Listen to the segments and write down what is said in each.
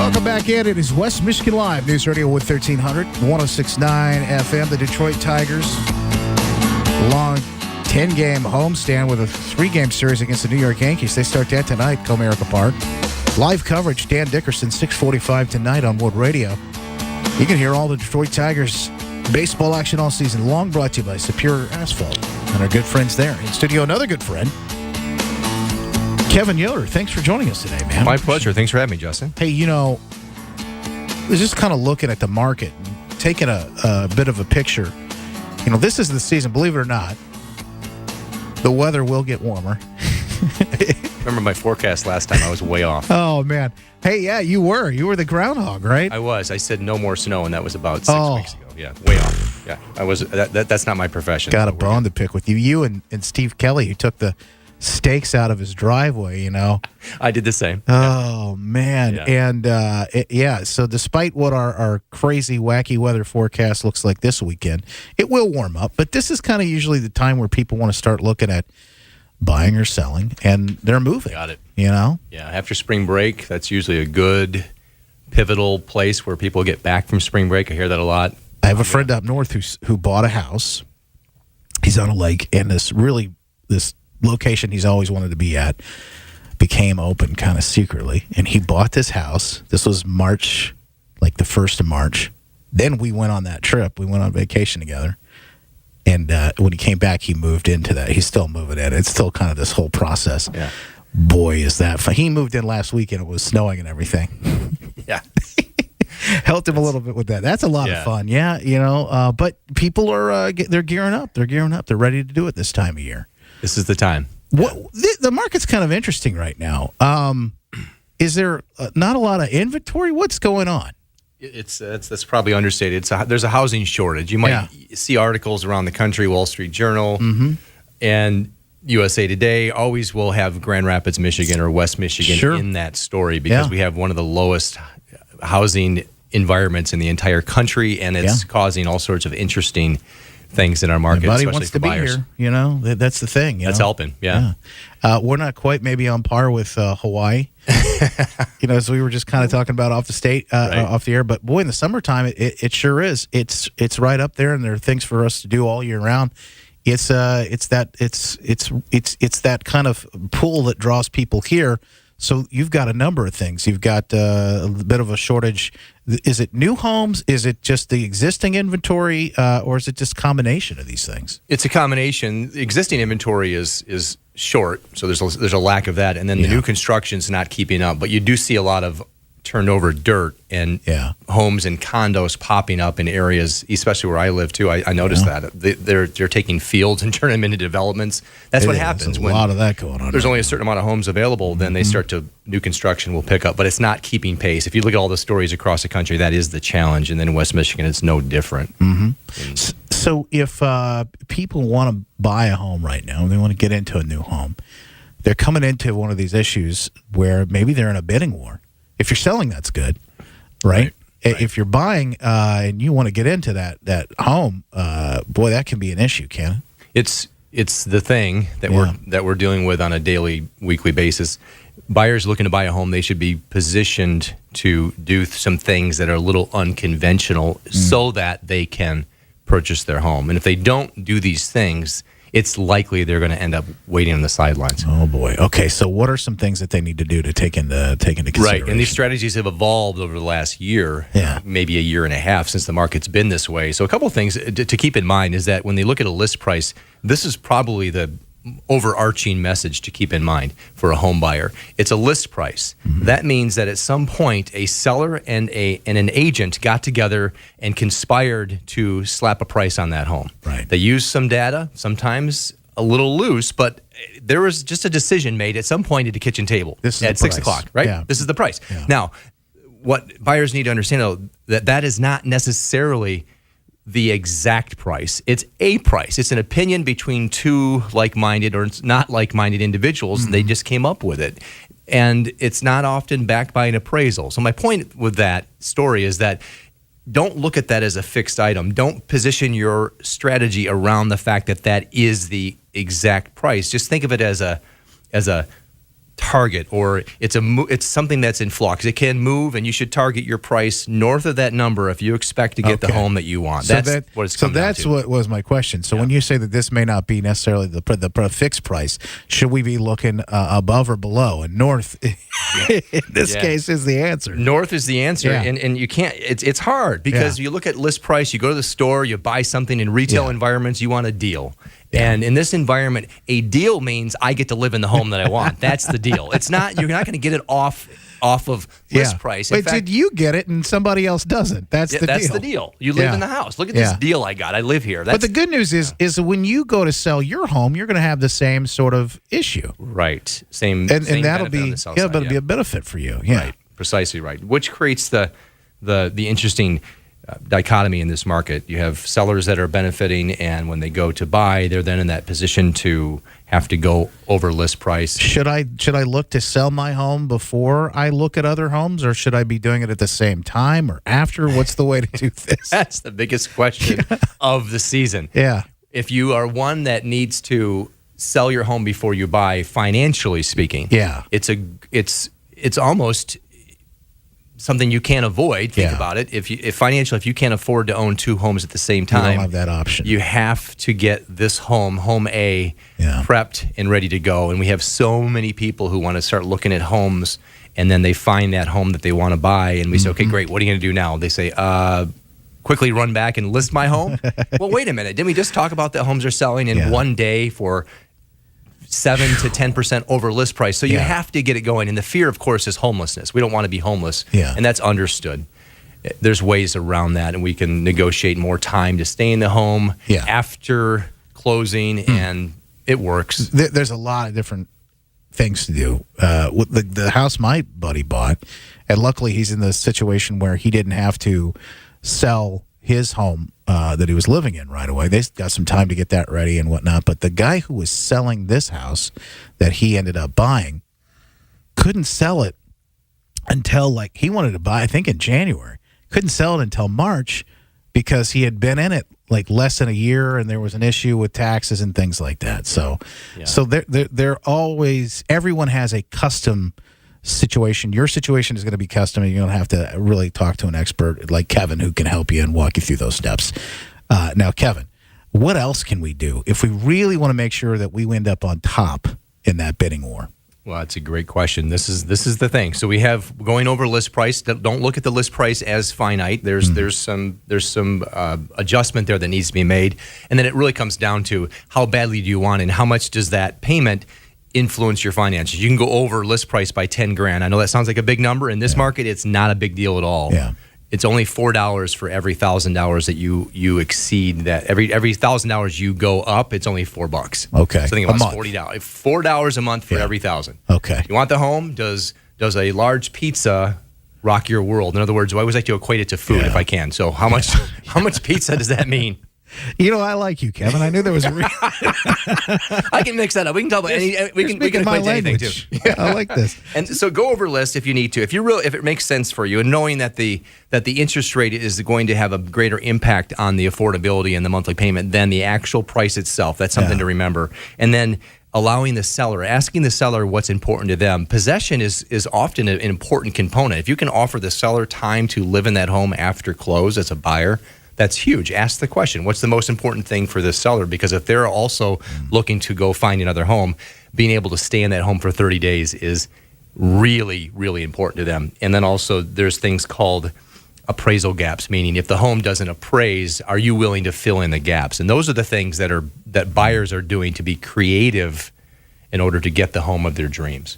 Welcome back in. It is West Michigan Live, News Radio with 1300, 106.9 FM. The Detroit Tigers, long 10-game homestand with a 3-game series against the New York Yankees. They start that tonight, Comerica Park. Live coverage, Dan Dickerson, 6:45 tonight on Wood Radio. You can hear all the Detroit Tigers baseball action all season long, brought to you by Superior Asphalt and our good friends there. In studio, another good friend, Kevin Yoder. Thanks for joining us today, man. My pleasure. Thanks for having me, Justin. Hey, I was just kind of looking at the market and taking a bit of a picture. This is the season, believe it or not. The weather will get warmer. Remember my forecast last time? I was way off. Oh, man. Hey, yeah, you were. You were the groundhog, right? I was. I said no more snow, and that was about 6 weeks ago. Yeah, way off. Yeah, I was. That's not my profession. Got a bone to pick with you. You and Steve Kelly, who took the stakes out of his driveway, I did the same. Oh, man. Yeah. And, so despite what our crazy, wacky weather forecast looks like this weekend, it will warm up. But this is kind of usually the time where people want to start looking at buying or selling, and they're moving. Got it. Yeah, after spring break, that's usually a good pivotal place where people get back from spring break. I hear that a lot. I have a friend up north who bought a house. He's on a lake, and this location he's always wanted to be at became open kind of secretly, and he bought this house. This was March, like the 1st of March. Then we went on that trip. We went on vacation together. And when he came back, he moved into that. He's still moving in. It's still kind of this whole process. Yeah. Boy, is that fun. He moved in last week, and it was snowing and everything. Yeah. Helped him a little bit with that. That's a lot of fun. Yeah, but people are they're gearing up. They're gearing up. They're ready to do it this time of year. This is the time. The market's kind of interesting right now. Is there not a lot of inventory? What's going on? That's probably understated. There's a housing shortage. You might see articles around the country, Wall Street Journal, and USA Today always will have Grand Rapids, Michigan, or West Michigan in that story because we have one of the lowest housing environments in the entire country, and it's causing all sorts of interesting things in our market, Everybody especially wants for to be buyers. Here. That's the thing. That's helping. Yeah. We're not quite maybe on par with Hawaii. As we were just kind of talking about off the air. But boy, in the summertime, it sure is. It's right up there, and there are things for us to do all year round. It's that kind of pool that draws people here. So you've got a number of things. You've got a bit of a shortage. Is it new homes? Is it just the existing inventory, or is it just a combination of these things? It's a combination. The existing inventory is short, so there's a lack of that, and then the new construction's not keeping up. But you do see a lot of turned over dirt and homes and condos popping up in areas, especially where I live too. I noticed that they're taking fields and turning them into developments. That's what happens. There's a lot of that going on. There's only a certain amount of homes available, then they start to new construction will pick up, but it's not keeping pace. If you look at all the stories across the country, that is the challenge, and then in West Michigan, it's no different. So if people want to buy a home right now and they want to get into a new home, they're coming into one of these issues where maybe they're in a bidding war. If you're selling, that's good, right? If you're buying and you want to get into that home, boy, that can be an issue, can it? It's the thing that we're dealing with on a daily, weekly basis. Buyers looking to buy a home, they should be positioned to do some things that are a little unconventional so that they can purchase their home. And if they don't do these things, it's likely they're going to end up waiting on the sidelines. Oh boy. Okay, so what are some things that they need to do to take into consideration? Right, and these strategies have evolved over the last year, maybe a year and a half since the market's been this way. So a couple of things to keep in mind is that when they look at a list price, this is probably the overarching message to keep in mind for a home buyer. It's a list price. That means that at some point a seller and an agent got together and conspired to slap a price on that home. Right. They used some data, sometimes a little loose, but there was just a decision made at some point at the kitchen table at 6 o'clock, right? Yeah. This is the price. Yeah. Now, what buyers need to understand, though, that is not necessarily the exact price. It's a price. It's an opinion between two like-minded or not like-minded individuals. They just came up with it. And it's not often backed by an appraisal. So my point with that story is that don't look at that as a fixed item. Don't position your strategy around the fact that that is the exact price. Just think of it as a target, or it's something that's in flux. It can move, and you should target your price north of that number if you expect to get the home that you want. That's what it's come down to. What was my question. So when you say that this may not be necessarily the fixed price, should we be looking above or below? And north, in this case, is the answer. North is the answer, and you can't. It's hard because you look at list price. You go to the store, you buy something in retail environments. You want a deal. And in this environment, a deal means I get to live in the home that I want. That's the deal. It's not, you're not going to get it off of list price. But did you get it and somebody else doesn't? That's the deal. That's the deal. You live in the house. Look at this deal I got. I live here. But the good news is when you go to sell your home, you're going to have the same sort of issue. Right. Same and that'll be that'll be a benefit for you. Yeah. Right. Precisely right. Which creates the interesting dichotomy in this market. You have sellers that are benefiting, and when they go to buy, they're then in that position to have to go over list price. Should I look to sell my home before I look at other homes, or should I be doing it at the same time or after? What's the way to do this? That's the biggest question of the season. Yeah. If you are one that needs to sell your home before you buy, financially speaking, it's almost something you can't avoid. Think about it. If financially, if you can't afford to own two homes at the same time, you don't have that option. You have to get this home A, prepped and ready to go. And we have so many people who want to start looking at homes, and then they find that home that they want to buy, and we say, okay, great, what are you going to do now? They say, quickly run back and list my home. Well, wait a minute. Didn't we just talk about that homes are selling in one day for 7 to 10% over list price? So you have to get it going. And the fear, of course, is homelessness. We don't want to be homeless. And that's understood. There's ways around that, and we can negotiate more time to stay in the home after closing, and it works. There's a lot of different things to do. With the house my buddy bought, and luckily he's in the situation where he didn't have to sell his home that he was living in right away. They got some time to get that ready and whatnot. But the guy who was selling this house that he ended up buying couldn't sell it until, he wanted to buy, I think, in January. Couldn't sell it until March because he had been in it less than a year, and there was an issue with taxes and things like that. So they're always, everyone has a custom situation. Your situation is going to be custom, and you're going to have to really talk to an expert like Kevin who can help you and walk you through those steps. Now, Kevin, what else can we do if we really want to make sure that we end up on top in that bidding war? Well, that's a great question. This is the thing. So we have going over list price. Don't look at the list price as finite. There's some adjustment there that needs to be made, and then it really comes down to how badly do you want it, and how much does that payment influence your finances. You can go over list price by 10 grand. I know that sounds like a big number. In this market, it's not a big deal at all. Yeah. It's only $4 for every $1,000 that you exceed that. Every $1,000 you go up, it's only $4. Okay. So think about $40. $4 a month for every 1,000. Okay. You want the home? Does a large pizza rock your world? In other words, I always like to equate it to food if I can. So how much pizza does that mean? I like you, Kevin. I knew there was a reason. I can mix that up. We can talk about we can equate anything too. Yeah, I like this. And so go over list if you need to. If it makes sense for you, and knowing that the interest rate is going to have a greater impact on the affordability and the monthly payment than the actual price itself. That's something to remember. And then allowing the seller, asking the seller what's important to them. Possession is often an important component. If you can offer the seller time to live in that home after close as a buyer, that's huge. Ask the question, what's the most important thing for the seller? Because if they're also looking to go find another home, being able to stay in that home for 30 days is really, really important to them. And then also there's things called appraisal gaps, meaning if the home doesn't appraise, are you willing to fill in the gaps? And those are the things that buyers are doing to be creative in order to get the home of their dreams.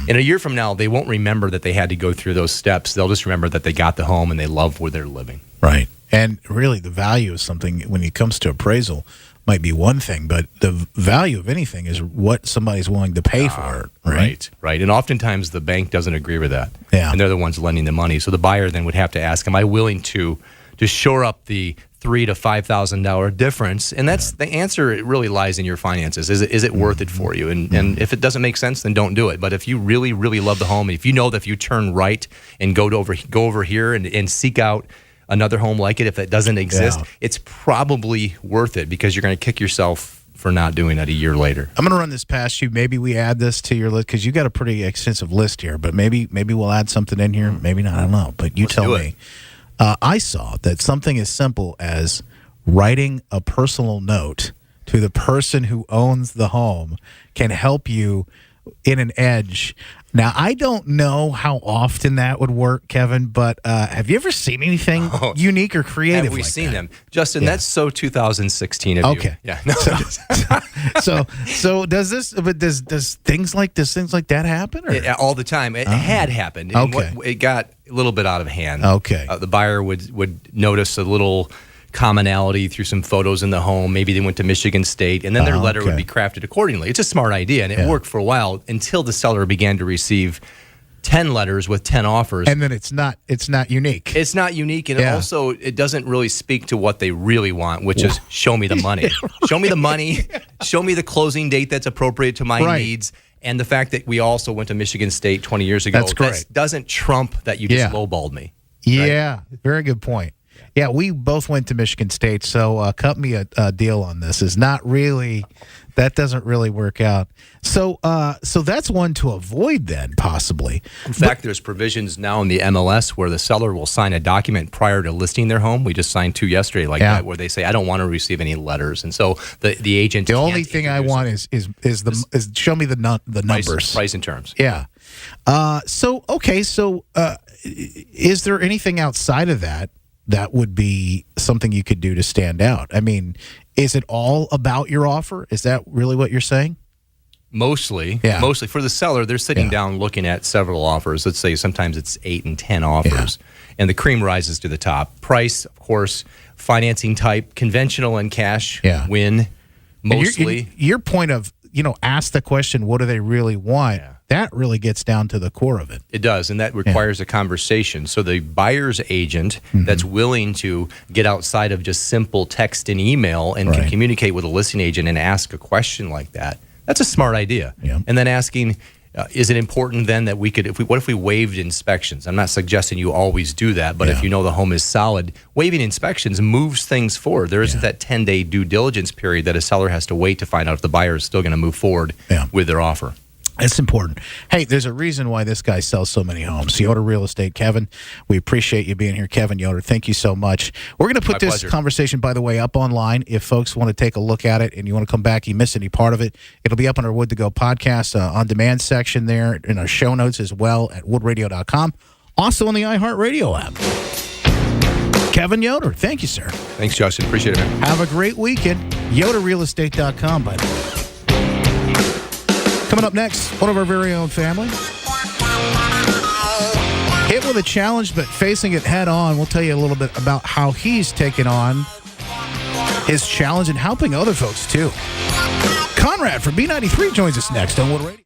In a year from now, they won't remember that they had to go through those steps. They'll just remember that they got the home and they love where they're living. Right. And really, the value of something, when it comes to appraisal, might be one thing, but the value of anything is what somebody's willing to pay for it. Right. And oftentimes the bank doesn't agree with that. Yeah. And they're the ones lending the money. So the buyer then would have to ask, am I willing to shore up the $3,000 to $5,000 difference? And that's the answer. It really lies in your finances. Is it worth it for you? And if it doesn't make sense, then don't do it. But if you really, really love the home, if you know that if you turn right and go over here and seek out another home like it, if that doesn't exist, it's probably worth it, because you're going to kick yourself for not doing it a year later. I'm going to run this past you. Maybe we add this to your list because you got a pretty extensive list here. But maybe we'll add something in here. Maybe not. I don't know. But you tell me. I saw that something as simple as writing a personal note to the person who owns the home can help you in an edge. Now, I don't know how often that would work, Kevin, but have you ever seen anything unique or creative Have we like seen that? them? Justin, that's so 2016 of you. Okay. Yeah. No, So does this? But does things like that happen? Or? all the time. It had happened. And it got a little bit out of hand. Okay. The buyer would notice a little commonality through some photos in the home. Maybe they went to Michigan State, and then their letter would be crafted accordingly. It's a smart idea, and it worked for a while until the seller began to receive 10 letters with 10 offers. And then it's not unique. It's not unique, and also it doesn't really speak to what they really want, which is show me the money. Show me the money. Show me the closing date that's appropriate to my needs. And the fact that we also went to Michigan State 20 years ago, that's great. That doesn't trump that you just lowballed me. Yeah, very good point. Yeah, we both went to Michigan State, so cut me a deal on this. Is not really, that doesn't really work out. So that's one to avoid then, possibly. In fact, there's provisions now in the MLS where the seller will sign a document prior to listing their home. We just signed 2 yesterday like that, where they say, I don't want to receive any letters. And so the agent. The only thing I want is show me the numbers. Price and terms. Yeah. So is there anything outside of that would be something you could do to stand out? I mean, is it all about your offer? Is that really what you're saying? Mostly for the seller, they're sitting down looking at several offers. Let's say sometimes it's 8 and 10 offers, and the cream rises to the top. Price, of course, financing type, conventional and cash win mostly. Your point of, ask the question, what do they really want? Yeah. That really gets down to the core of it. It does, and that requires a conversation. So the buyer's agent that's willing to get outside of just simple text and email and can communicate with a listing agent and ask a question like that, that's a smart idea. Yeah. And then asking, is it important then that what if we waived inspections? I'm not suggesting you always do that, but if you know the home is solid, waiving inspections moves things forward. There isn't that 10-day due diligence period that a seller has to wait to find out if the buyer is still going to move forward with their offer. It's important. Hey, there's a reason why this guy sells so many homes. Yoder Real Estate, Kevin. We appreciate you being here, Kevin Yoder. Thank you so much. We're going to put this conversation, by the way, up online. If folks want to take a look at it and you want to come back, you missed any part of it, it'll be up on our Wood to Go podcast on demand section there in our show notes as well at woodradio.com. Also on the iHeartRadio app. Kevin Yoder, thank you, sir. Thanks, Justin. Appreciate it, man. Have a great weekend. YoderRealEstate.com, by the way. Coming up next, one of our very own family. Hit with a challenge, but facing it head on. We'll tell you a little bit about how he's taken on his challenge and helping other folks, too. Conrad from B93 joins us next on Wood Radio.